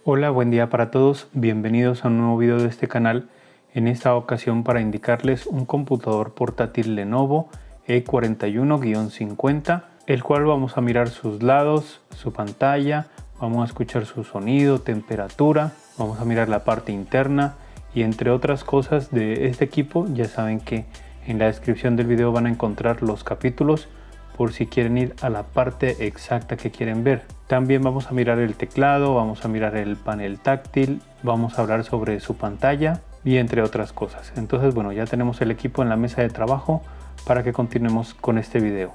Hola, buen día para todos, bienvenidos a un nuevo video de este canal. En esta ocasión para indicarles un computador portátil Lenovo E41-50, el cual vamos a mirar sus lados, su pantalla, vamos a escuchar su sonido, temperatura, vamos a mirar la parte interna y entre otras cosas de este equipo. Ya saben que en la descripción del video van a encontrar los capítulos por si quieren ir a la parte exacta que quieren ver. También vamos a mirar el teclado, vamos a mirar el panel táctil, vamos a hablar sobre su pantalla y entre otras cosas. Entonces, bueno, ya tenemos el equipo en la mesa de trabajo para que continuemos con este video.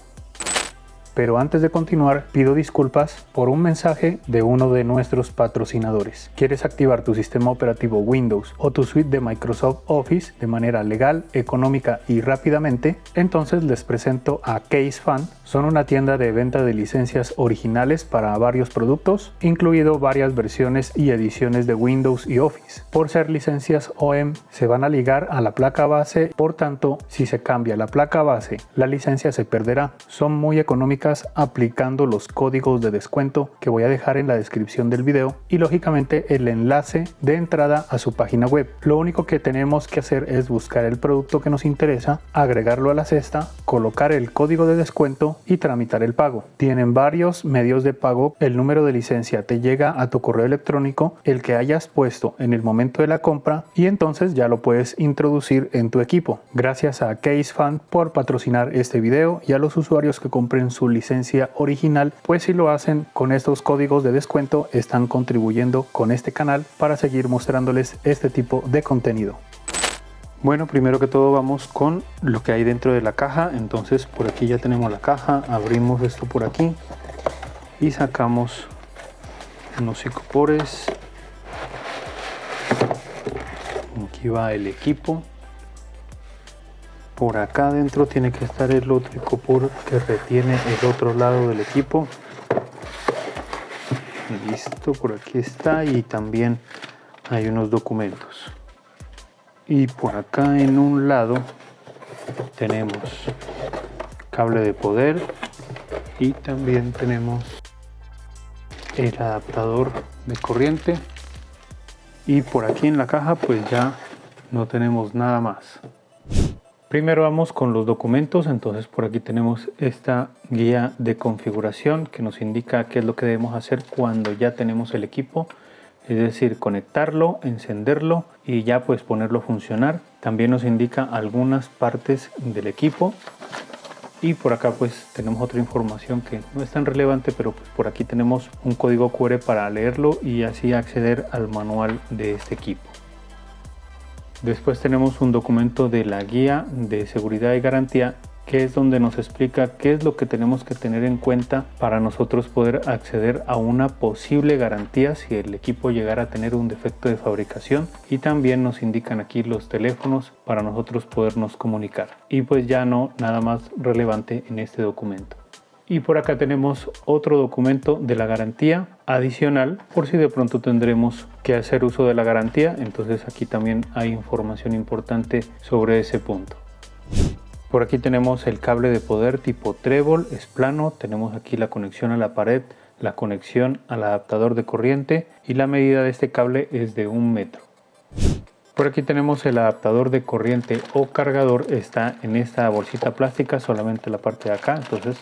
Pero antes de continuar, pido disculpas por un mensaje de uno de nuestros patrocinadores. ¿Quieres activar tu sistema operativo Windows o tu suite de Microsoft Office de manera legal, económica y rápidamente? Entonces les presento a CaseFan. Son una tienda de venta de licencias originales para varios productos, incluido varias versiones y ediciones de Windows y Office. Por ser licencias OEM, se van a ligar a la placa base, por tanto, si se cambia la placa base, la licencia se perderá. Son muy económicas aplicando los códigos de descuento que voy a dejar en la descripción del video y lógicamente el enlace de entrada a su página web. Lo único que tenemos que hacer es buscar el producto que nos interesa, agregarlo a la cesta, colocar el código de descuento y tramitar el pago. Tienen varios medios de pago. El número de licencia te llega a tu correo electrónico, el que hayas puesto en el momento de la compra, y entonces ya lo puedes introducir en tu equipo. Gracias a CaseFan por patrocinar este video y a los usuarios que compren su licencia original, pues si lo hacen con estos códigos de descuento están contribuyendo con este canal para seguir mostrándoles este tipo de contenido. Bueno, primero que todo vamos con lo que hay dentro de la caja. Entonces por aquí ya tenemos la caja, abrimos esto por aquí y sacamos unos psicopores. Aquí va el equipo. Por acá adentro tiene que estar el otro icopor que retiene el otro lado del equipo. Listo, por aquí está, y también hay unos documentos. Y por acá en un lado tenemos cable de poder y también tenemos el adaptador de corriente. Y por aquí en la caja pues ya no tenemos nada más. Primero vamos con los documentos. Entonces por aquí tenemos esta guía de configuración que nos indica qué es lo que debemos hacer cuando ya tenemos el equipo, es decir, conectarlo, encenderlo y ya pues ponerlo a funcionar. También nos indica algunas partes del equipo y por acá pues tenemos otra información que no es tan relevante, pero pues por aquí tenemos un código QR para leerlo y así acceder al manual de este equipo. Después tenemos un documento de la guía de seguridad y garantía, que es donde nos explica qué es lo que tenemos que tener en cuenta para nosotros poder acceder a una posible garantía si el equipo llegara a tener un defecto de fabricación, y también nos indican aquí los teléfonos para nosotros podernos comunicar. Y pues ya no nada más relevante en este documento. Y por acá tenemos otro documento de la garantía adicional por si de pronto tendremos que hacer uso de la garantía. Entonces aquí también hay información importante sobre ese punto. Por aquí tenemos el cable de poder tipo trébol, es plano. Tenemos aquí la conexión a la pared, la conexión al adaptador de corriente y la medida de este cable es de 1 metro. Por aquí tenemos el adaptador de corriente o cargador, está en esta bolsita plástica, solamente la parte de acá. Entonces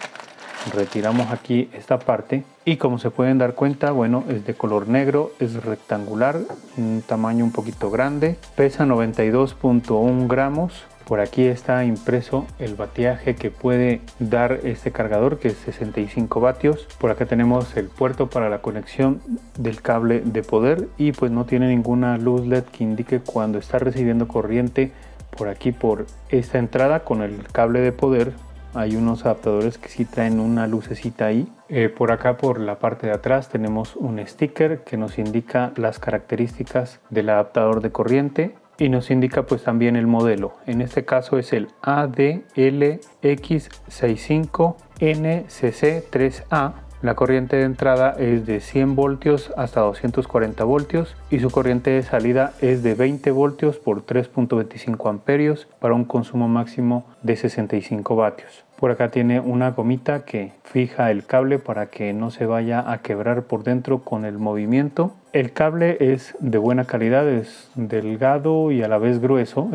retiramos aquí esta parte y como se pueden dar cuenta, bueno, es de color negro, es rectangular, un tamaño un poquito grande, pesa 92.1 gramos. Por aquí está impreso el batiaje que puede dar este cargador, que es 65 vatios. Por acá tenemos el puerto para la conexión del cable de poder y pues no tiene ninguna luz LED que indique cuando está recibiendo corriente. Por aquí, por esta entrada con el cable de poder, hay unos adaptadores que sí traen una lucecita ahí. Por acá, por la parte de atrás, tenemos un sticker que nos indica las características del adaptador de corriente y nos indica pues también el modelo. En este caso es el ADLX65NCC3A. La corriente de entrada es de 100 voltios hasta 240 voltios y su corriente de salida es de 20 voltios por 3.25 amperios para un consumo máximo de 65 vatios. Por acá tiene una gomita que fija el cable para que no se vaya a quebrar por dentro con el movimiento. El cable es de buena calidad, es delgado y a la vez grueso,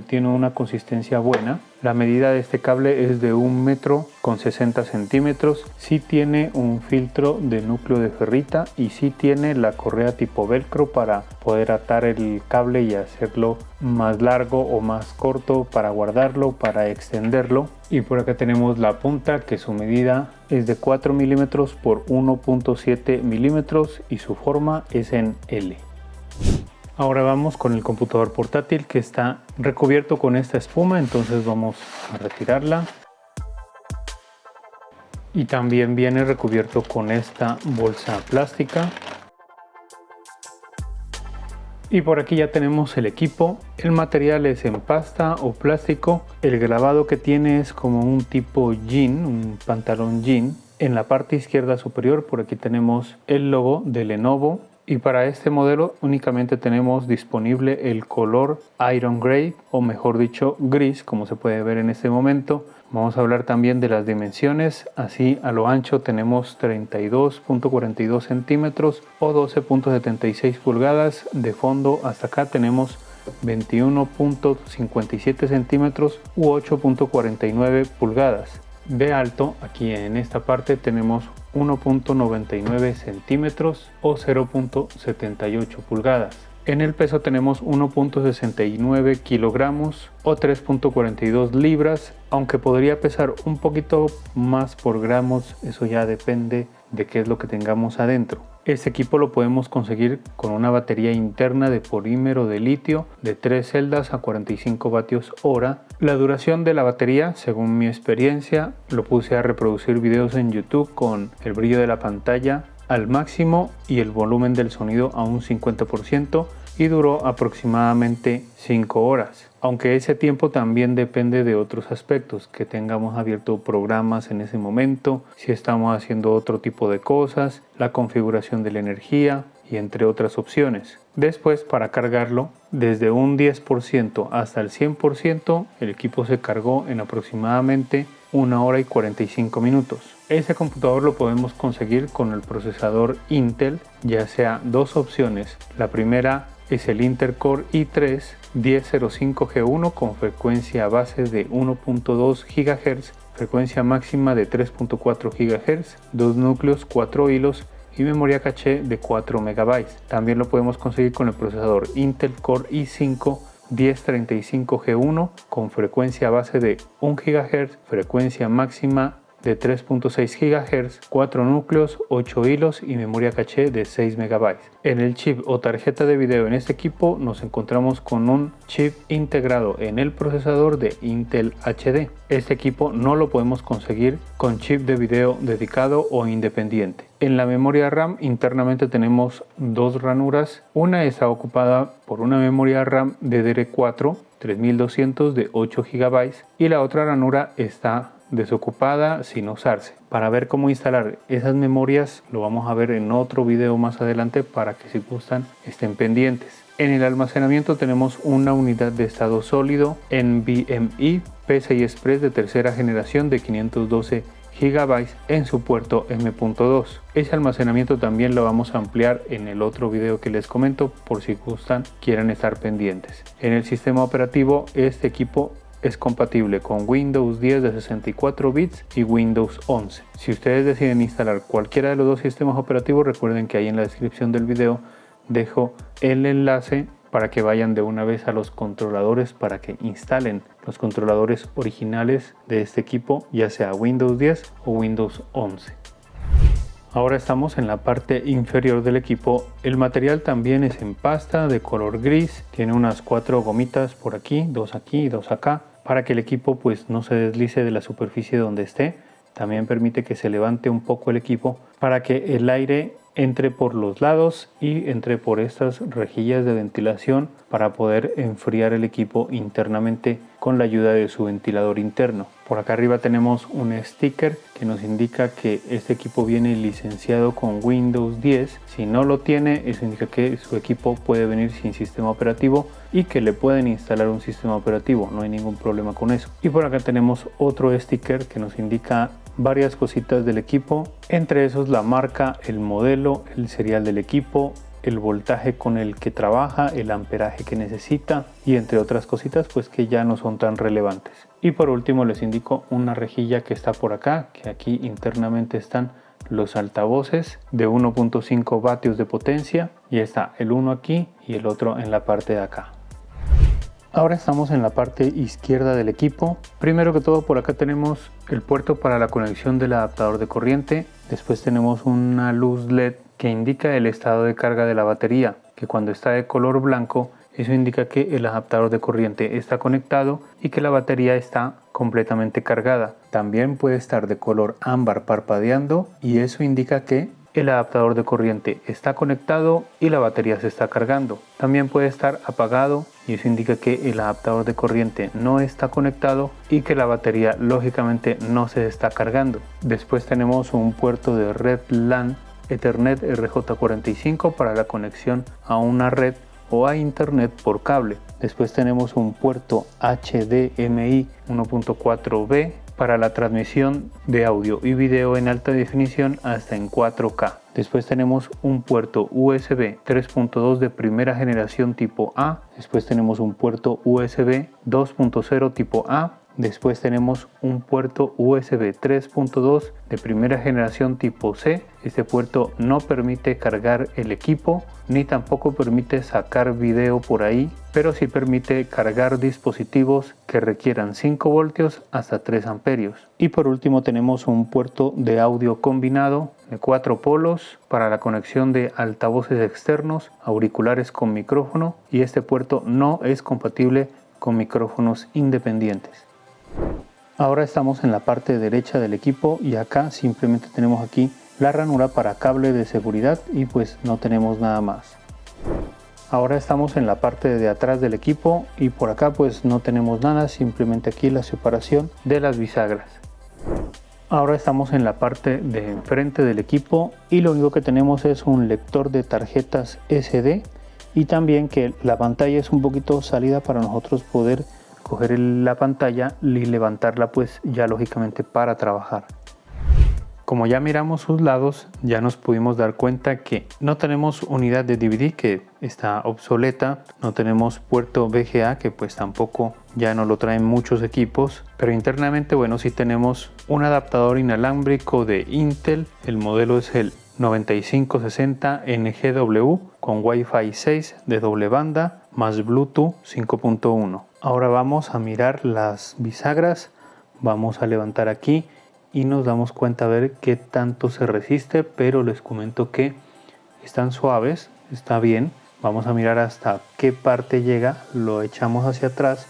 tiene una consistencia buena. La medida de este cable es de 1 metro con 60 centímetros. Sí tiene un filtro de núcleo de ferrita y sí tiene la correa tipo velcro para poder atar el cable y hacerlo más largo o más corto, para guardarlo, para extenderlo. Y por acá tenemos la punta, que su medida es de 4 milímetros por 1.7 milímetros y su forma es en L. Ahora vamos con el computador portátil, que está recubierto con esta espuma, entonces vamos a retirarla. Y también viene recubierto con esta bolsa plástica. Y por aquí ya tenemos el equipo. El material es en pasta o plástico. El grabado que tiene es como un tipo jean, un pantalón jean. En la parte izquierda superior por aquí tenemos el logo de Lenovo. Y para este modelo únicamente tenemos disponible el color Iron Gray, o mejor dicho gris, como se puede ver en este momento. Vamos a hablar también de las dimensiones. Así a lo ancho tenemos 32.42 centímetros o 12.76 pulgadas. De fondo hasta acá tenemos 21.57 centímetros u 8.49 pulgadas. De alto, aquí en esta parte tenemos 1.99 centímetros o 0.78 pulgadas. En el peso tenemos 1.69 kilogramos o 3.42 libras, aunque podría pesar un poquito más por gramos, eso ya depende de qué es lo que tengamos adentro. Este equipo lo podemos conseguir con una batería interna de polímero de litio de 3 celdas a 45 vatios hora. La duración de la batería, según mi experiencia, lo puse a reproducir videos en YouTube con el brillo de la pantalla al máximo y el volumen del sonido a un 50%, y duró aproximadamente 5 horas. Aunque ese tiempo también depende de otros aspectos, que tengamos abierto programas en ese momento, si estamos haciendo otro tipo de cosas, la configuración de la energía y entre otras opciones. Después, para cargarlo, desde un 10% hasta el 100%, el equipo se cargó en aproximadamente 1 hora y 45 minutos. Ese computador lo podemos conseguir con el procesador Intel, ya sea dos opciones. La primera es el Intel Core i3 1005G1 con frecuencia base de 1.2 GHz, frecuencia máxima de 3.4 GHz, 2 núcleos, 4 hilos y memoria caché de 4 MB. También lo podemos conseguir con el procesador Intel Core i5 1035G1 con frecuencia base de 1 GHz, frecuencia máxima de 3.6 GHz, 4 núcleos, 8 hilos y memoria caché de 6 MB. En el chip o tarjeta de video en este equipo nos encontramos con un chip integrado en el procesador de Intel HD. Este equipo no lo podemos conseguir con chip de video dedicado o independiente. En la memoria RAM internamente tenemos dos ranuras. Una está ocupada por una memoria RAM DDR4 3200 de 8 GB y la otra ranura está desocupada sin usarse. Para ver cómo instalar esas memorias lo vamos a ver en otro video más adelante, para que si gustan estén pendientes. En el almacenamiento tenemos una unidad de estado sólido NVMe PCI Express de tercera generación de 512 GB en su puerto M.2. Ese almacenamiento también lo vamos a ampliar en el otro video que les comento, por si gustan, quieran estar pendientes. En el sistema operativo, este equipo es compatible con Windows 10 de 64 bits y Windows 11. Si ustedes deciden instalar cualquiera de los dos sistemas operativos, recuerden que ahí en la descripción del video dejo el enlace para que vayan de una vez a los controladores, para que instalen los controladores originales de este equipo, ya sea Windows 10 o Windows 11. Ahora estamos en la parte inferior del equipo. El material también es en pasta de color gris, tiene unas 4 gomitas por aquí y 2 acá, para que el equipo pues no se deslice de la superficie donde esté. También permite que se levante un poco el equipo para que el aire entre por los lados y entre por estas rejillas de ventilación, para poder enfriar el equipo internamente con la ayuda de su ventilador interno. Por acá arriba tenemos un sticker que nos indica que este equipo viene licenciado con Windows 10. Si no lo tiene, eso indica que su equipo puede venir sin sistema operativo y que le pueden instalar un sistema operativo, no hay ningún problema con eso. Y por acá tenemos otro sticker que nos indica varias cositas del equipo, entre esos la marca, el modelo, el serial del equipo, el voltaje con el que trabaja, el amperaje que necesita y entre otras cositas pues que ya no son tan relevantes. Y por último les indico una rejilla que está por acá, que aquí internamente están los altavoces de 1.5 vatios de potencia y está el uno aquí y el otro en la parte de acá. Ahora estamos en la parte izquierda del equipo. Primero que todo por acá tenemos el puerto para la conexión del adaptador de corriente. Después tenemos una luz LED que indica el estado de carga de la batería, que cuando está de color blanco eso indica que el adaptador de corriente está conectado y que la batería está completamente cargada. También puede estar de color ámbar parpadeando y eso indica que el adaptador de corriente está conectado y la batería se está cargando. También puede estar apagado y eso indica que el adaptador de corriente no está conectado y que la batería lógicamente no se está cargando. Después tenemos un puerto de red LAN Ethernet RJ45 para la conexión a una red o a internet por cable. Después tenemos un puerto HDMI 1.4B para la transmisión de audio y video en alta definición hasta en 4K. Después tenemos un puerto USB 3.2 de primera generación tipo A. Después tenemos un puerto USB 2.0 tipo A. Después tenemos un puerto USB 3.2 de primera generación tipo C. Este puerto no permite cargar el equipo ni tampoco permite sacar video por ahí, pero sí permite cargar dispositivos que requieran 5 voltios hasta 3 amperios. Y por último tenemos un puerto de audio combinado de 4 polos para la conexión de altavoces externos, auriculares con micrófono, y este puerto no es compatible con micrófonos independientes. Ahora estamos en la parte derecha del equipo y acá simplemente tenemos aquí la ranura para cable de seguridad y pues no tenemos nada más. Ahora estamos en la parte de atrás del equipo y por acá pues no tenemos nada, simplemente aquí la separación de las bisagras. Ahora estamos en la parte de enfrente del equipo y lo único que tenemos es un lector de tarjetas SD y también que la pantalla es un poquito salida para nosotros poder coger la pantalla y levantarla pues ya lógicamente para trabajar. Como ya miramos sus lados, ya nos pudimos dar cuenta que no tenemos unidad de DVD, que está obsoleta, no tenemos puerto VGA, que pues tampoco ya no lo traen muchos equipos, pero internamente bueno sí tenemos un adaptador inalámbrico de Intel, el modelo es el 9560 NGW con Wi-Fi 6 de doble banda más Bluetooth 5.1. Ahora vamos a mirar las bisagras, vamos a levantar aquí y nos damos cuenta a ver qué tanto se resiste, pero les comento que están suaves, está bien. Vamos a mirar hasta qué parte llega, lo echamos hacia atrás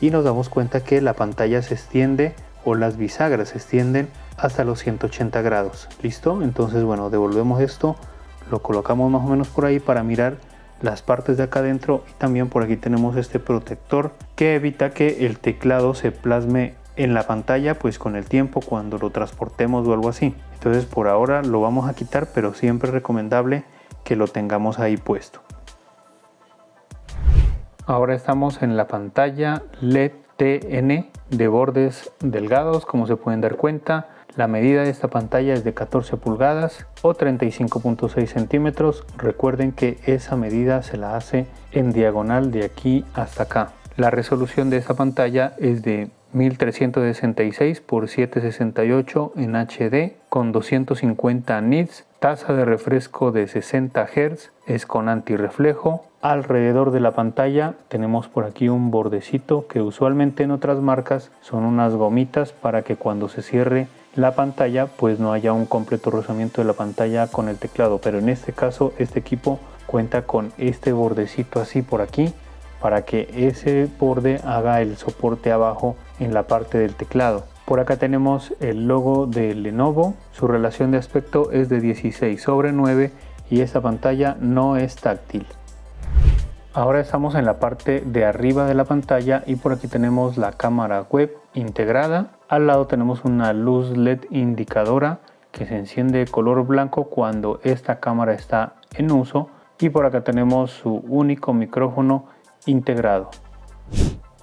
y nos damos cuenta que la pantalla se extiende o las bisagras se extienden hasta los 180 grados. ¿Listo? Entonces bueno, devolvemos esto, lo colocamos más o menos por ahí para mirar las partes de acá adentro y también por aquí tenemos este protector que evita que el teclado se plasme en la pantalla pues con el tiempo cuando lo transportemos o algo así. Entonces por ahora lo vamos a quitar, pero siempre es recomendable que lo tengamos ahí puesto. Ahora estamos en la pantalla LED TN de bordes delgados, como se pueden dar cuenta. La medida de esta pantalla es de 14 pulgadas o 35.6 centímetros. Recuerden que esa medida se la hace en diagonal de aquí hasta acá. La resolución de esta pantalla es de 1366 por 768 en HD con 250 nits, tasa de refresco de 60 Hz, es con antirreflejo. Alrededor de la pantalla tenemos por aquí un bordecito que usualmente en otras marcas son unas gomitas para que cuando se cierre la pantalla pues no haya un completo rozamiento de la pantalla con el teclado, pero en este caso este equipo cuenta con este bordecito así por aquí para que ese borde haga el soporte abajo en la parte del teclado. Por acá tenemos el logo de Lenovo, su relación de aspecto es de 16:9 y esta pantalla no es táctil. Ahora estamos en la parte de arriba de la pantalla y por aquí tenemos la cámara web integrada. Al lado tenemos una luz LED indicadora que se enciende de color blanco cuando esta cámara está en uso y por acá tenemos su único micrófono integrado.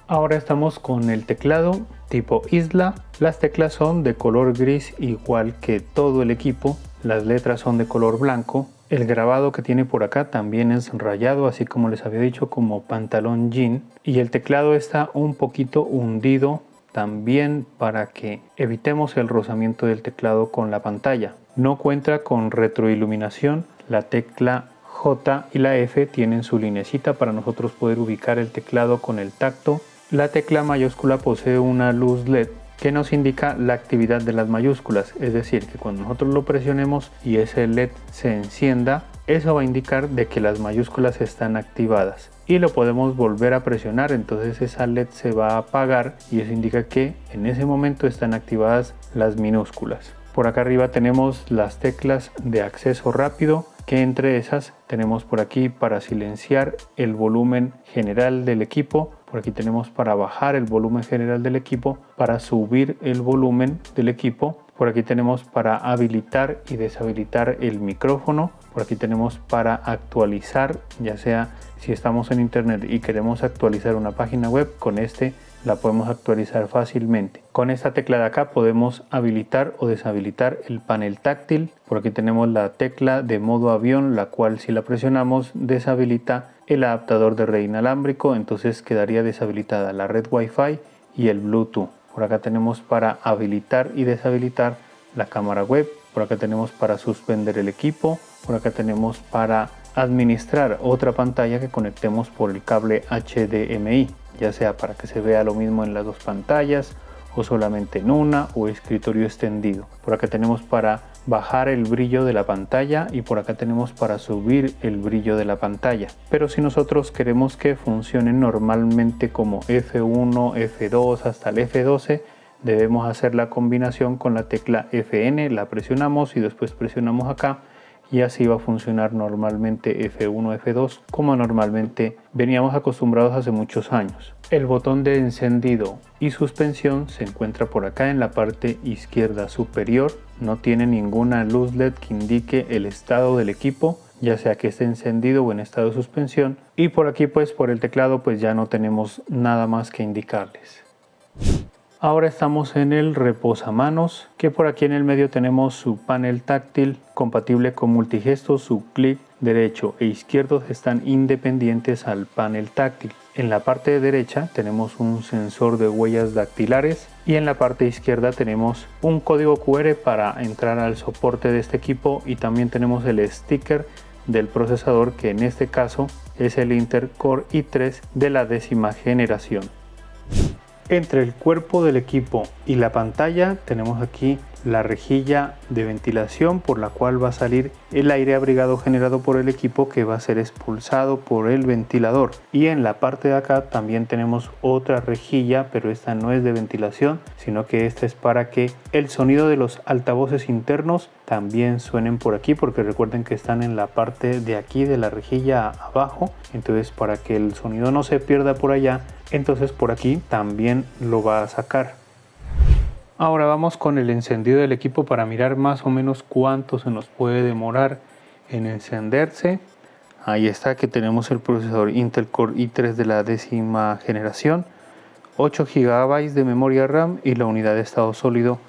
Ahora estamos con el teclado tipo isla. Las teclas son de color gris igual que todo el equipo. Las letras son de color blanco. El grabado que tiene por acá también es rayado, así como les había dicho, como pantalón jean. Y el teclado está un poquito hundido también para que evitemos el rozamiento del teclado con la pantalla. No cuenta con retroiluminación. La tecla J y la F tienen su linecita para nosotros poder ubicar el teclado con el tacto. La tecla mayúscula posee una luz LED que nos indica la actividad de las mayúsculas, es decir, que cuando nosotros lo presionemos y ese LED se encienda, eso va a indicar de que las mayúsculas están activadas, y lo podemos volver a presionar, entonces esa LED se va a apagar y eso indica que en ese momento están activadas las minúsculas. Por acá arriba tenemos las teclas de acceso rápido, que entre esas tenemos por aquí para silenciar el volumen general del equipo. Por aquí tenemos para bajar el volumen general del equipo, para subir el volumen del equipo. Por aquí tenemos para habilitar y deshabilitar el micrófono. Por aquí tenemos para actualizar, ya sea si estamos en internet y queremos actualizar una página web, con este la podemos actualizar fácilmente. Con esta tecla de acá podemos habilitar o deshabilitar el panel táctil. Por aquí tenemos la tecla de modo avión, la cual si la presionamos deshabilita el adaptador de red inalámbrico, entonces quedaría deshabilitada la red Wi-Fi y el Bluetooth. Por acá tenemos para habilitar y deshabilitar la cámara web. Por acá tenemos para suspender el equipo. Por acá tenemos para administrar otra pantalla que conectemos por el cable HDMI, ya sea para que se vea lo mismo en las dos pantallas o solamente en una, o escritorio extendido. Por acá tenemos para bajar el brillo de la pantalla y por acá tenemos para subir el brillo de la pantalla. Pero si nosotros queremos que funcione normalmente como F1, F2 hasta el F12, debemos hacer la combinación con la tecla FN, la presionamos y después presionamos acá, y así va a funcionar normalmente F1, F2 como normalmente veníamos acostumbrados hace muchos años. El botón de encendido y suspensión se encuentra por acá en la parte izquierda superior. No tiene ninguna luz LED que indique el estado del equipo, ya sea que esté encendido o en estado de suspensión. Y por aquí pues por el teclado pues ya no tenemos nada más que indicarles. Ahora estamos en el reposamanos, que por aquí en el medio tenemos su panel táctil compatible con multigesto. Su clic derecho e izquierdo están independientes al panel táctil. En la parte derecha tenemos un sensor de huellas dactilares y en la parte izquierda tenemos un código QR para entrar al soporte de este equipo, y también tenemos el sticker del procesador, que en este caso es el Intel Core i3 de la 10ª generación. Entre el cuerpo del equipo y la pantalla tenemos aquí la rejilla de ventilación por la cual va a salir el aire abrigado generado por el equipo, que va a ser expulsado por el ventilador. Y en la parte de acá también tenemos otra rejilla, pero esta no es de ventilación, sino que esta es para que el sonido de los altavoces internos también suenen por aquí, porque recuerden que están en la parte de aquí de la rejilla abajo. Entonces, para que el sonido no se pierda por allá, entonces por aquí también lo va a sacar. Ahora vamos con el encendido del equipo para mirar más o menos cuánto se nos puede demorar en encenderse. Ahí está, que tenemos el procesador Intel Core i3 de la 10ª generación, 8 GB de memoria RAM y la unidad de estado sólido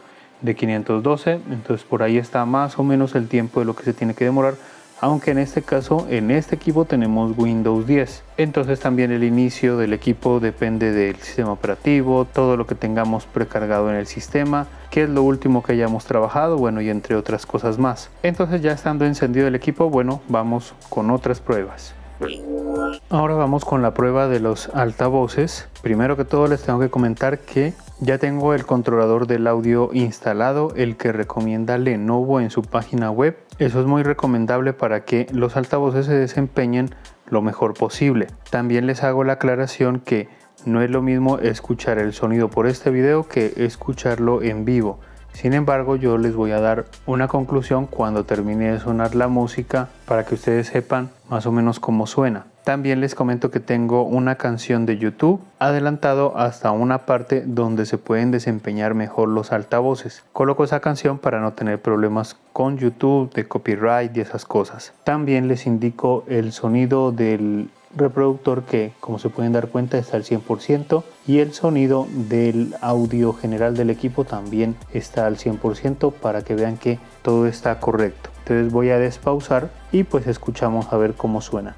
de 512. Entonces por ahí está más o menos el tiempo de lo que se tiene que demorar, aunque en este caso en este equipo tenemos Windows 10. Entonces también el inicio del equipo depende del sistema operativo, todo lo que tengamos precargado en el sistema, qué es lo último que hayamos trabajado, bueno, y entre otras cosas más. Entonces ya estando encendido el equipo, bueno, vamos con otras pruebas. Ahora vamos con la prueba de los altavoces. Primero que todo les tengo que comentar que ya tengo el controlador del audio instalado, el que recomienda Lenovo en su página web. Eso es muy recomendable para que los altavoces se desempeñen lo mejor posible. También les hago la aclaración que no es lo mismo escuchar el sonido por este video que escucharlo en vivo. Sin embargo, yo les voy a dar una conclusión cuando termine de sonar la música para que ustedes sepan más o menos cómo suena. También les comento que tengo una canción de YouTube adelantado hasta una parte donde se pueden desempeñar mejor los altavoces. Coloco esa canción para no tener problemas con YouTube de copyright y esas cosas. También les indico el sonido del reproductor que, como se pueden dar cuenta, está al 100%, y el sonido del audio general del equipo también está al 100% para que vean que todo está correcto. Entonces voy a despausar y pues escuchamos a ver cómo suena.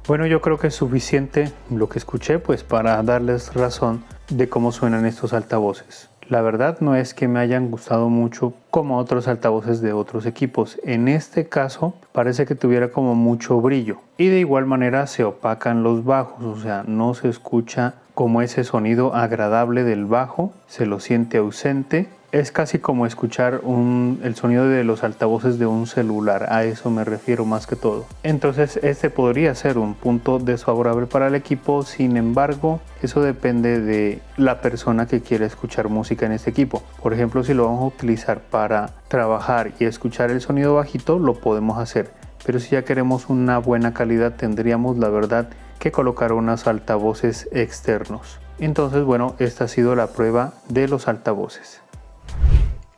Bueno, yo creo que es suficiente lo que escuché pues para darles razón de cómo suenan estos altavoces. La verdad no es que me hayan gustado mucho como otros altavoces de otros equipos. En este caso parece que tuviera como mucho brillo y de igual manera se opacan los bajos, o sea, no se escucha como ese sonido agradable del bajo, se lo siente ausente. Es casi como escuchar el sonido de los altavoces de un celular, a eso me refiero más que todo. Entonces este podría ser un punto desfavorable para el equipo, sin embargo, eso depende de la persona que quiera escuchar música en este equipo. Por ejemplo, si lo vamos a utilizar para trabajar y escuchar el sonido bajito, lo podemos hacer. Pero si ya queremos una buena calidad, tendríamos la verdad que colocar unos altavoces externos. Entonces, bueno, esta ha sido la prueba de los altavoces.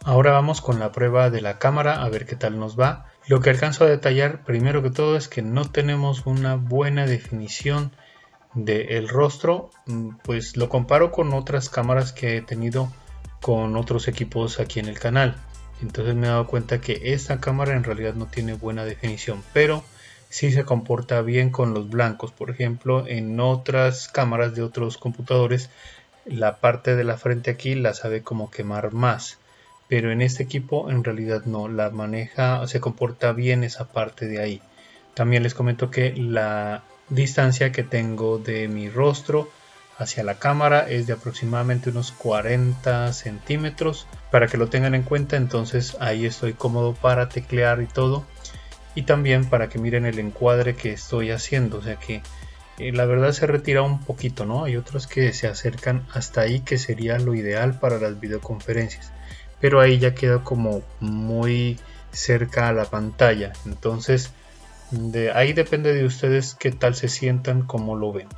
Ahora vamos con la prueba de la cámara a ver qué tal nos va. Lo que alcanzo a detallar primero que todo es que no tenemos una buena definición del rostro, pues lo comparo con otras cámaras que he tenido con otros equipos aquí en el canal. Entonces me he dado cuenta que esta cámara en realidad no tiene buena definición, pero sí se comporta bien con los blancos. Por ejemplo, en otras cámaras de otros computadores, la parte de la frente aquí la sabe como quemar más. Pero en este equipo en realidad no, la maneja, se comporta bien esa parte de ahí. También les comento que la distancia que tengo de mi rostro hacia la cámara es de aproximadamente unos 40 centímetros, para que lo tengan en cuenta. Entonces ahí estoy cómodo para teclear y todo, y también para que miren el encuadre que estoy haciendo, o sea que la verdad se retira un poquito, ¿no? Hay otros que se acercan hasta ahí, que sería lo ideal para las videoconferencias, pero ahí ya queda como muy cerca a la pantalla. Entonces ahí depende de ustedes qué tal se sientan, cómo lo ven.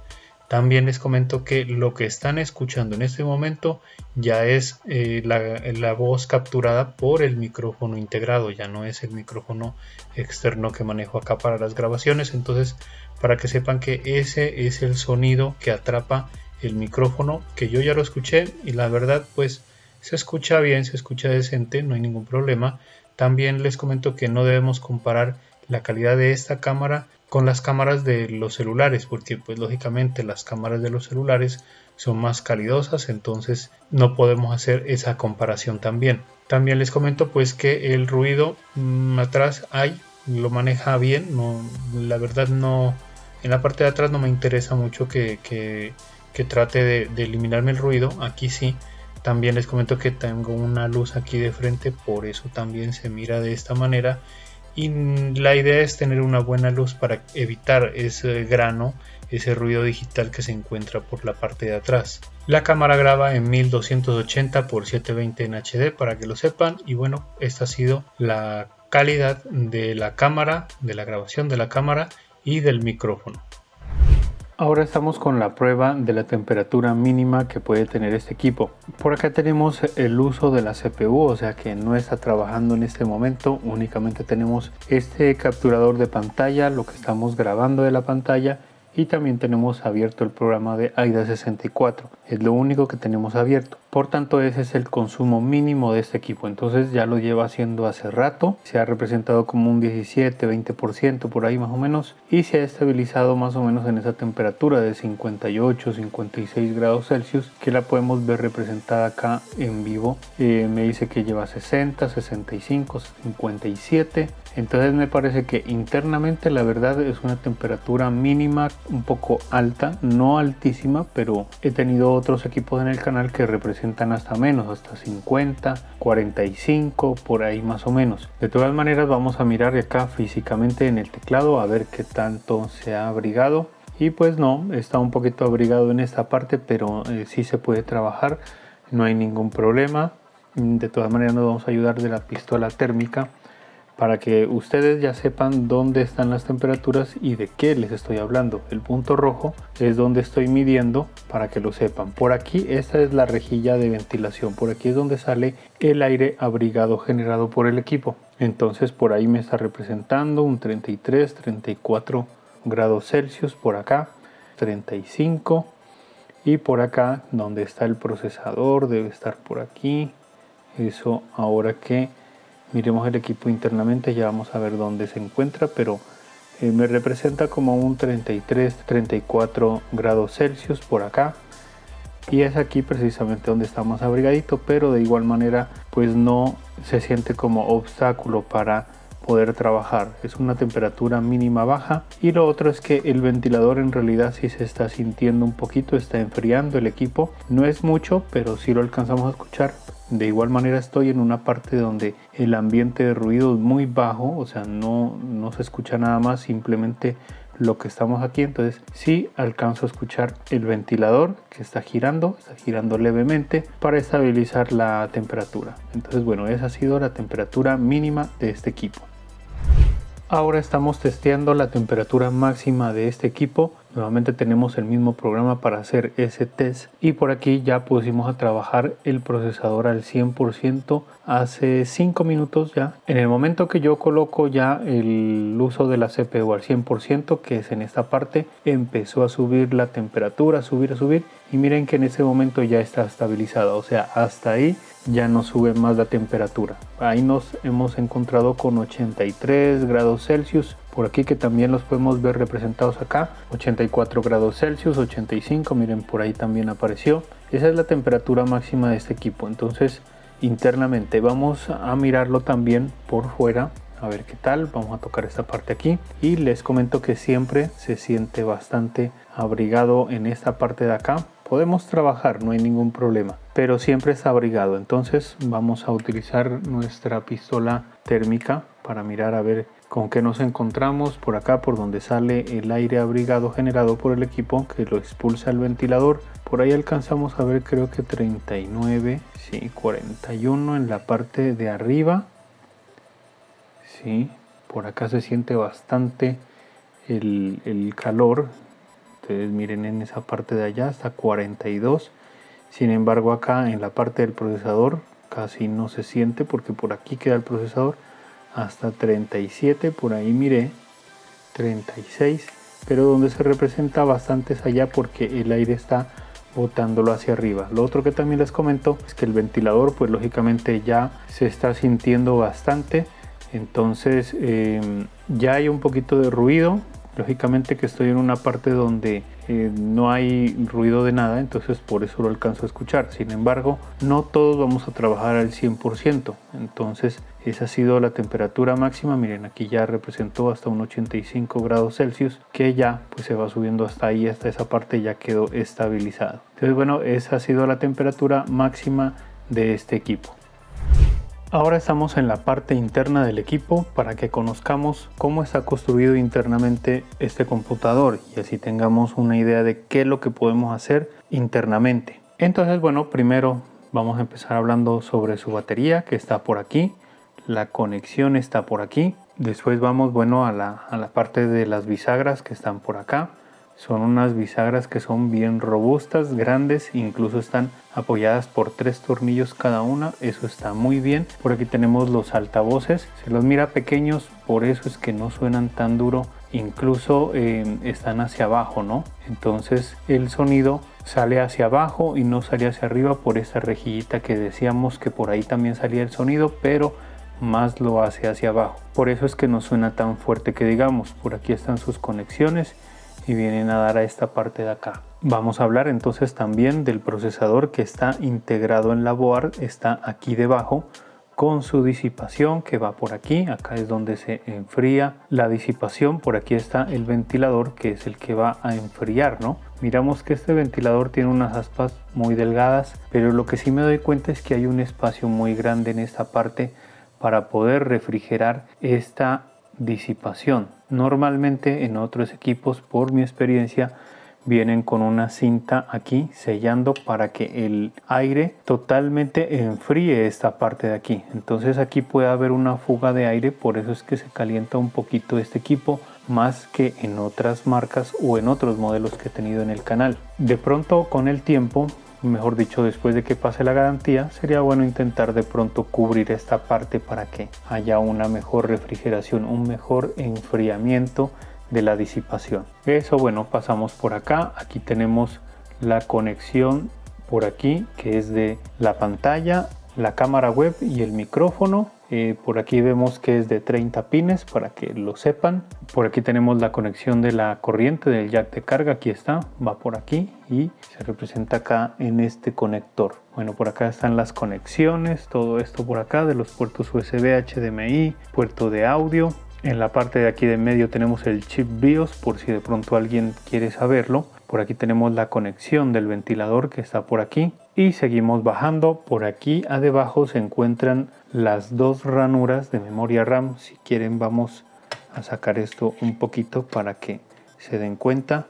También les comento que lo que están escuchando en este momento ya es la voz capturada por el micrófono integrado, ya no es el micrófono externo que manejo acá para las grabaciones. Entonces, para que sepan que ese es el sonido que atrapa el micrófono, que yo ya lo escuché y la verdad pues se escucha bien, se escucha decente, no hay ningún problema. También les comento que no debemos comparar la calidad de esta cámara con las cámaras de los celulares, porque pues lógicamente las cámaras de los celulares son más calidosas, entonces no podemos hacer esa comparación también. También les comento pues que el ruido atrás lo maneja bien, no, la verdad no, en la parte de atrás no me interesa mucho que trate de eliminarme el ruido, aquí sí. También les comento que tengo una luz aquí de frente, por eso también se mira de esta manera. Y la idea es tener una buena luz para evitar ese grano, ese ruido digital que se encuentra por la parte de atrás. La cámara graba en 1280 x 720 en HD, para que lo sepan. Y bueno, esta ha sido la calidad de la cámara, de la grabación de la cámara y del micrófono. Ahora estamos con la prueba de la temperatura mínima que puede tener este equipo. Por acá tenemos el uso de la CPU, o sea que no está trabajando en este momento. Únicamente tenemos este capturador de pantalla, lo que estamos grabando de la pantalla, y también tenemos abierto el programa de AIDA 64. Es lo único que tenemos abierto. Por tanto, ese es el consumo mínimo de este equipo. Entonces ya lo lleva haciendo hace rato. Se ha representado como un 17-20% por ahí más o menos. Y se ha estabilizado más o menos en esa temperatura de 58-56 grados Celsius, que la podemos ver representada acá en vivo. Me dice que lleva 60, 65, 57. Entonces me parece que internamente la verdad es una temperatura mínima un poco alta, no altísima, pero he tenido otros equipos en el canal que representan hasta menos, hasta 50, 45, por ahí más o menos. De todas maneras vamos a mirar acá físicamente en el teclado a ver qué tanto se ha abrigado. Y pues no, está un poquito abrigado en esta parte, pero sí se puede trabajar, no hay ningún problema. De todas maneras nos vamos a ayudar de la pistola térmica para que ustedes ya sepan dónde están las temperaturas y de qué les estoy hablando. El punto rojo es donde estoy midiendo, para que lo sepan. Por aquí esta es la rejilla de ventilación, por aquí es donde sale el aire abrigado generado por el equipo. Entonces por ahí me está representando un 33, 34 grados Celsius, por acá 35, y por acá donde está el procesador debe estar por aquí. Eso, ahora que miremos el equipo internamente ya vamos a ver dónde se encuentra, pero me representa como un 33, 34 grados Celsius por acá, y es aquí precisamente donde está más abrigadito, pero de igual manera pues no se siente como obstáculo para poder trabajar. Es una temperatura mínima baja. Y lo otro es que el ventilador en realidad sí se está sintiendo un poquito, está enfriando el equipo, no es mucho, pero sí lo alcanzamos a escuchar. De igual manera estoy en una parte donde el ambiente de ruido es muy bajo, o sea, no se escucha nada más, simplemente lo que estamos aquí. Entonces sí alcanzo a escuchar el ventilador que está girando levemente para estabilizar la temperatura. Entonces bueno, esa ha sido la temperatura mínima de este equipo. Ahora estamos testeando la temperatura máxima de este equipo. Nuevamente tenemos el mismo programa para hacer ese test, y por aquí ya pusimos a trabajar el procesador al 100% hace 5 minutos ya. En el momento que yo coloco ya el uso de la CPU al 100%, que es en esta parte, empezó a subir la temperatura, a subir, y miren que en ese momento ya está estabilizada, o sea, hasta ahí ya no sube más la temperatura. Ahí nos hemos encontrado con 83 grados Celsius. Por aquí que también los podemos ver representados acá, 84 grados Celsius, 85, miren por ahí también apareció. Esa es la temperatura máxima de este equipo. Entonces internamente vamos a mirarlo también por fuera, a ver qué tal. Vamos a tocar esta parte aquí y les comento que siempre se siente bastante abrigado en esta parte de acá. Podemos trabajar, no hay ningún problema, pero siempre está abrigado. Entonces vamos a utilizar nuestra pistola térmica para mirar a ver con qué nos encontramos. Por acá, por donde sale el aire abrigado generado por el equipo que lo expulsa el ventilador, por ahí alcanzamos a ver, creo que 39, sí, 41 en la parte de arriba. Sí, por acá se siente bastante el calor. Ustedes miren en esa parte de allá hasta 42. Sin embargo acá en la parte del procesador casi no se siente, porque por aquí queda el procesador hasta 37, por ahí miré 36, pero donde se representa bastante es allá porque el aire está botándolo hacia arriba. Lo otro que también les comento es que el ventilador pues lógicamente ya se está sintiendo bastante. Entonces ya hay un poquito de ruido. Lógicamente que estoy en una parte donde no hay ruido de nada, entonces por eso lo alcanzo a escuchar. Sin embargo, no todos vamos a trabajar al 100%. Entonces esa ha sido la temperatura máxima. Miren, aquí ya representó hasta un 85 grados Celsius, que ya pues se va subiendo hasta ahí, hasta esa parte ya quedó estabilizado. Entonces bueno, esa ha sido la temperatura máxima de este equipo. Ahora estamos en la parte interna del equipo para que conozcamos cómo está construido internamente este computador y así tengamos una idea de qué es lo que podemos hacer internamente. Entonces bueno, primero vamos a empezar hablando sobre su batería, que está por aquí, la conexión está por aquí. Después vamos a la parte de las bisagras que están por acá. Son unas bisagras que son bien robustas, grandes, incluso están apoyadas por 3 tornillos cada una. Eso está muy bien. Por aquí tenemos los altavoces, se los mira pequeños, por eso es que no suenan tan duro. Incluso están hacia abajo, ¿no? Entonces el sonido sale hacia abajo y no sale hacia arriba por esa rejillita que decíamos que por ahí también salía el sonido, pero más lo hace hacia abajo. Por eso es que no suena tan fuerte que digamos. Por aquí están sus conexiones y vienen a dar a esta parte de acá. Vamos a hablar entonces también del procesador que está integrado en la board, está aquí debajo. con su disipación que va por aquí. Acá es donde se enfría la disipación. Por aquí está el ventilador, que es el que va a enfriar, ¿no? Miramos que este ventilador tiene unas aspas muy delgadas, pero lo que sí me doy cuenta es que hay un espacio muy grande en esta parte para poder refrigerar esta disipación. Normalmente en otros equipos, por mi experiencia, vienen con una cinta aquí sellando para que el aire totalmente enfríe esta parte de aquí. Entonces aquí puede haber una fuga de aire, por eso es que se calienta un poquito este equipo más que en otras marcas o en otros modelos que he tenido en el canal. De pronto con el tiempo, mejor dicho después de que pase la garantía, sería bueno intentar de pronto cubrir esta parte para que haya una mejor refrigeración, un mejor enfriamiento de la disipación. Eso, bueno, pasamos por acá. Aquí tenemos la conexión por aquí, que es de la pantalla, la cámara web y el micrófono. Por aquí vemos que es de 30 pines, para que lo sepan. Por aquí tenemos la conexión de la corriente del jack de carga. Aquí está, va por aquí y se representa acá en este conector. Bueno, por acá están las conexiones, todo esto por acá de los puertos USB, HDMI, puerto de audio. En la parte de aquí de medio tenemos el chip BIOS, por si de pronto alguien quiere saberlo. Por aquí tenemos la conexión del ventilador que está por aquí. Y seguimos bajando. Por aquí abajo se encuentran las dos ranuras de memoria RAM. Si quieren vamos a sacar esto un poquito para que se den cuenta.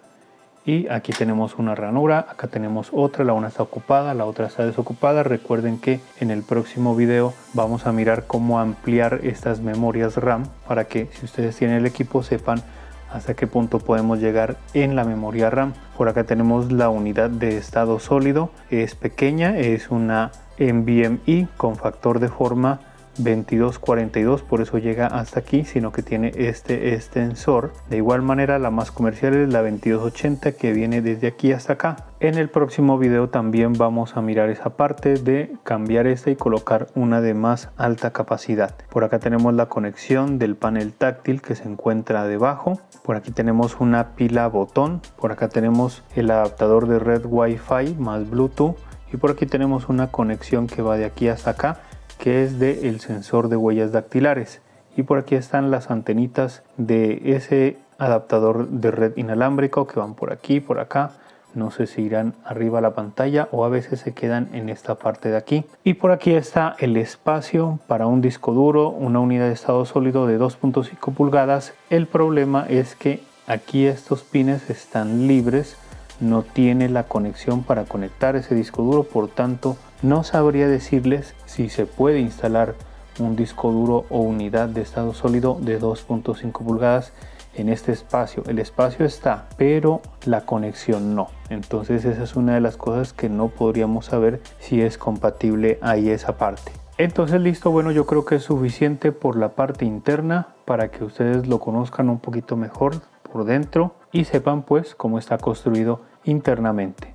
Y aquí tenemos una ranura, acá tenemos otra, la una está ocupada, la otra está desocupada. Recuerden que en el próximo video vamos a mirar cómo ampliar estas memorias RAM para que si ustedes tienen el equipo sepan hasta qué punto podemos llegar en la memoria RAM. Por acá tenemos la unidad de estado sólido, es pequeña, es una NVMe con factor de forma 2242, por eso llega hasta aquí, sino que tiene este extensor. De igual manera la más comercial es la 2280 que viene desde aquí hasta acá. En el próximo video también vamos a mirar esa parte de cambiar esta y colocar una de más alta capacidad. Por acá tenemos la conexión del panel táctil que se encuentra debajo. Por aquí tenemos una pila botón. Por acá tenemos el adaptador de red Wi-Fi más Bluetooth. Y por aquí tenemos una conexión que va de aquí hasta acá, que es del sensor de huellas dactilares. Y por aquí están las antenitas de ese adaptador de red inalámbrico que van por aquí, por acá. No sé si irán arriba a la pantalla o a veces se quedan en esta parte de aquí. Y por aquí está el espacio para un disco duro, una unidad de estado sólido de 2.5 pulgadas. El problema es que aquí estos pines están libres, no tiene la conexión para conectar ese disco duro, por tanto no sabría decirles si se puede instalar un disco duro o unidad de estado sólido de 2.5 pulgadas en este espacio. El espacio está, pero la conexión no. Entonces esa es una de las cosas que no podríamos saber si es compatible ahí esa parte. Entonces listo, bueno, yo creo que es suficiente por la parte interna para que ustedes lo conozcan un poquito mejor por dentro y sepan pues cómo está construido internamente.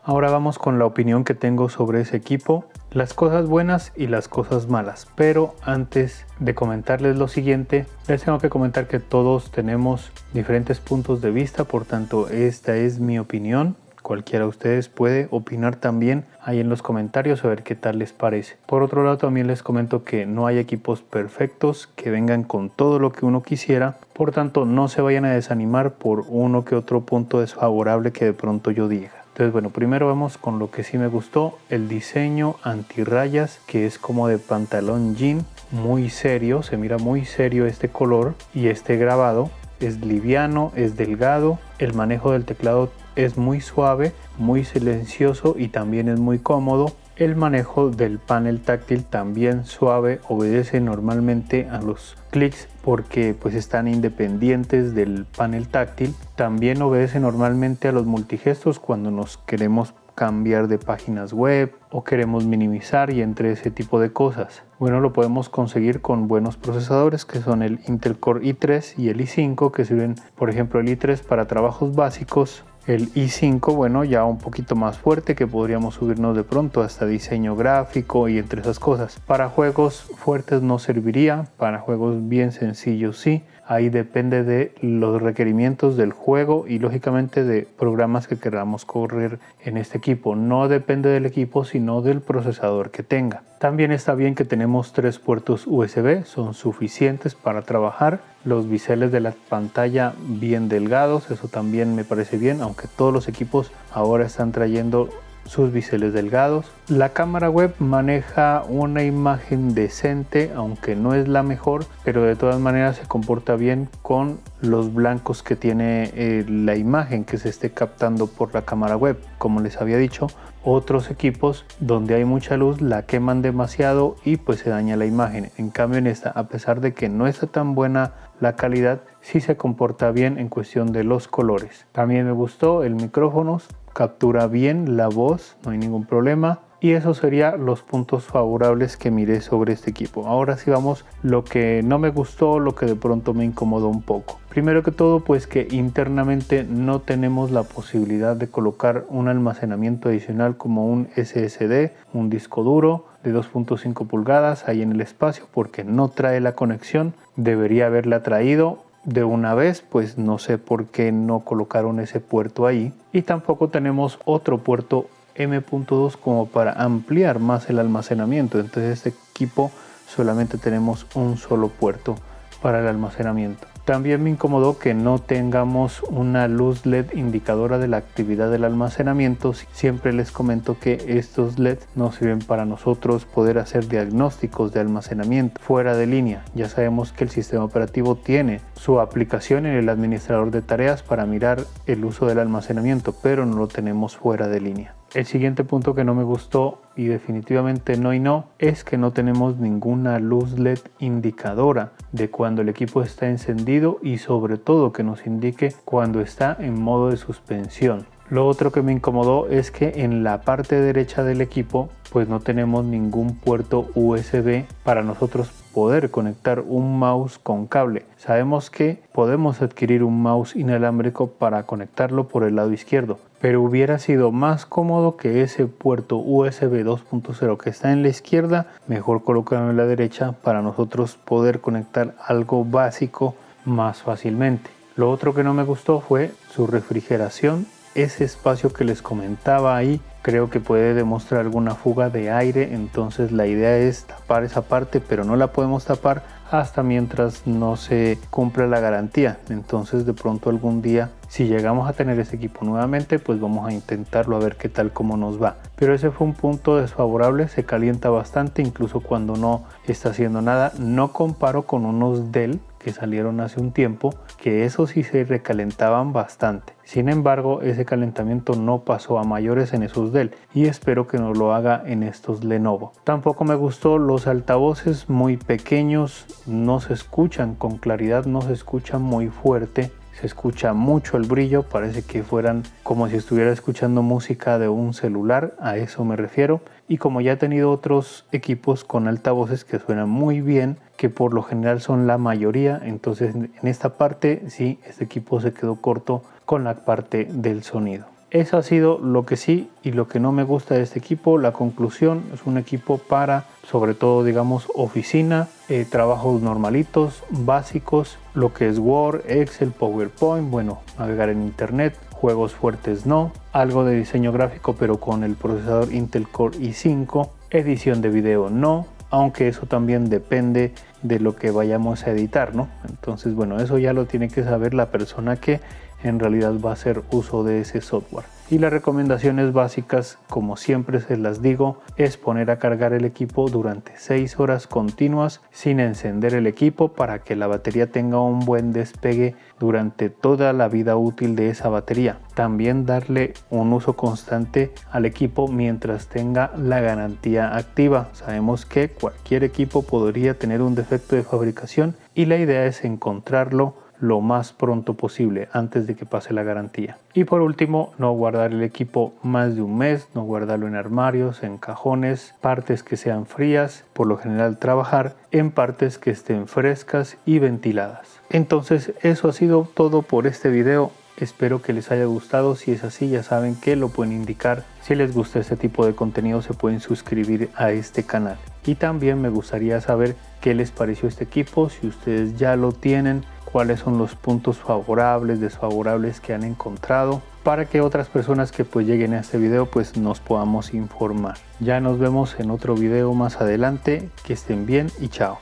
Ahora vamos con la opinión que tengo sobre ese equipo, las cosas buenas y las cosas malas. Pero antes de comentarles lo siguiente, les tengo que comentar que todos tenemos diferentes puntos de vista, por tanto esta es mi opinión. Cualquiera de ustedes puede opinar también ahí en los comentarios a ver qué tal les parece. Por otro lado también les comento que no hay equipos perfectos que vengan con todo lo que uno quisiera. Por tanto no se vayan a desanimar por uno que otro punto desfavorable que de pronto yo diga. Entonces bueno, primero vamos con lo que sí me gustó, el diseño antirrayas, que es como de pantalón jean, muy serio, se mira muy serio este color y este grabado. Es liviano, es delgado, el manejo del teclado es muy suave, muy silencioso y también es muy cómodo. El manejo del panel táctil también suave, obedece normalmente a los clics porque pues están independientes del panel táctil. También obedece normalmente a los multigestos cuando nos queremos cambiar de páginas web o queremos minimizar y entre ese tipo de cosas. Bueno, lo podemos conseguir con buenos procesadores que son el Intel Core i3 y el i5, que sirven, por ejemplo, el i3 para trabajos básicos. El i5, bueno, ya un poquito más fuerte, que podríamos subirnos de pronto hasta diseño gráfico y entre esas cosas. Para juegos fuertes no serviría, para juegos bien sencillos sí. ahí depende de los requerimientos del juego y lógicamente de programas que queramos correr en este equipo. No depende del equipo, sino del procesador que tenga. También está bien que tenemos 3 puertos USB, son suficientes para trabajar. Los biseles de la pantalla bien delgados, eso también me parece bien, aunque todos los equipos ahora están trayendo sus biseles delgados. La cámara web maneja una imagen decente, aunque no es la mejor, pero de todas maneras se comporta bien con los blancos que tiene la imagen que se esté captando por la cámara web. Como les había dicho, otros equipos donde hay mucha luz la queman demasiado y pues se daña la imagen. En cambio en esta, a pesar de que no está tan buena la calidad, sí se comporta bien en cuestión de los colores. También me gustó el micrófono, captura bien la voz, no hay ningún problema. Y esos serían los puntos favorables que miré sobre este equipo. Ahora sí vamos lo que no me gustó, lo que de pronto me incomodó un poco. Primero que todo, pues que internamente no tenemos la posibilidad de colocar un almacenamiento adicional como un SSD, un disco duro de 2.5 pulgadas ahí en el espacio, porque no trae la conexión. Debería haberla traído de una vez, pues no sé por qué no colocaron ese puerto ahí. Y tampoco tenemos otro puerto M.2 como para ampliar más el almacenamiento. Entonces este equipo solamente tenemos un solo puerto para el almacenamiento. También me incomodó que no tengamos una luz LED indicadora de la actividad del almacenamiento. Siempre les comento que estos LED nos sirven para nosotros poder hacer diagnósticos de almacenamiento fuera de línea. Ya sabemos que el sistema operativo tiene su aplicación en el administrador de tareas para mirar el uso del almacenamiento, pero no lo tenemos fuera de línea. El siguiente punto que no me gustó, y definitivamente no y no, es que no tenemos ninguna luz LED indicadora de cuando el equipo está encendido y sobre todo que nos indique cuando está en modo de suspensión. Lo otro que me incomodó es que en la parte derecha del equipo pues no tenemos ningún puerto USB para nosotros poder conectar un mouse con cable. Sabemos que podemos adquirir un mouse inalámbrico para conectarlo por el lado izquierdo, pero hubiera sido más cómodo que ese puerto USB 2.0 que está en la izquierda, mejor colocarlo en la derecha para nosotros poder conectar algo básico más fácilmente. Lo otro que no me gustó fue su refrigeración. Ese espacio que les comentaba ahí creo que puede demostrar alguna fuga de aire, entonces la idea es tapar esa parte, pero no la podemos tapar hasta mientras no se cumpla la garantía. Entonces de pronto algún día, si llegamos a tener este equipo nuevamente, pues vamos a intentarlo a ver qué tal cómo nos va. Pero ese fue un punto desfavorable, se calienta bastante incluso cuando no está haciendo nada. No comparo con unos Dell que salieron hace un tiempo, que esos sí se recalentaban bastante. Sin embargo, ese calentamiento no pasó a mayores en esos Dell y espero que no lo haga en estos Lenovo. Tampoco me gustó los altavoces, muy pequeños, no se escuchan con claridad, no se escuchan muy fuerte. Se escucha mucho el brillo, parece que fueran como si estuviera escuchando música de un celular, a eso me refiero. Y como ya he tenido otros equipos con altavoces que suenan muy bien, que por lo general son la mayoría, entonces en esta parte sí, este equipo se quedó corto con la parte del sonido. Eso ha sido lo que sí y lo que no me gusta de este equipo. La conclusión, es un equipo para, sobre todo digamos, oficina, trabajos normalitos, básicos, lo que es Word, Excel, PowerPoint, bueno, navegar en internet, juegos fuertes no, algo de diseño gráfico pero con el procesador Intel Core i5, edición de video no, aunque eso también depende de lo que vayamos a editar, ¿no? Entonces, bueno, eso ya lo tiene que saber la persona que en realidad va a hacer uso de ese software. Y las recomendaciones básicas, como siempre se las digo, es poner a cargar el equipo durante 6 horas continuas sin encender el equipo para que la batería tenga un buen despegue durante toda la vida útil de esa batería. También darle un uso constante al equipo mientras tenga la garantía activa. Sabemos que cualquier equipo podría tener un defecto de fabricación y la idea es encontrarlo lo más pronto posible antes de que pase la garantía. Y por último, no guardar el equipo más de un mes, no guardarlo en armarios, en cajones, partes que sean frías, por lo general trabajar en partes que estén frescas y ventiladas. Entonces eso ha sido todo por este video. Espero que les haya gustado. Si es así, ya saben que lo pueden indicar. Si les gusta este tipo de contenido, se pueden suscribir a este canal. Y también me gustaría saber qué les pareció este equipo, si ustedes ya lo tienen, cuáles son los puntos favorables, desfavorables que han encontrado, para que otras personas que pues lleguen a este video pues nos podamos informar. Ya nos vemos en otro video más adelante, que estén bien y chao.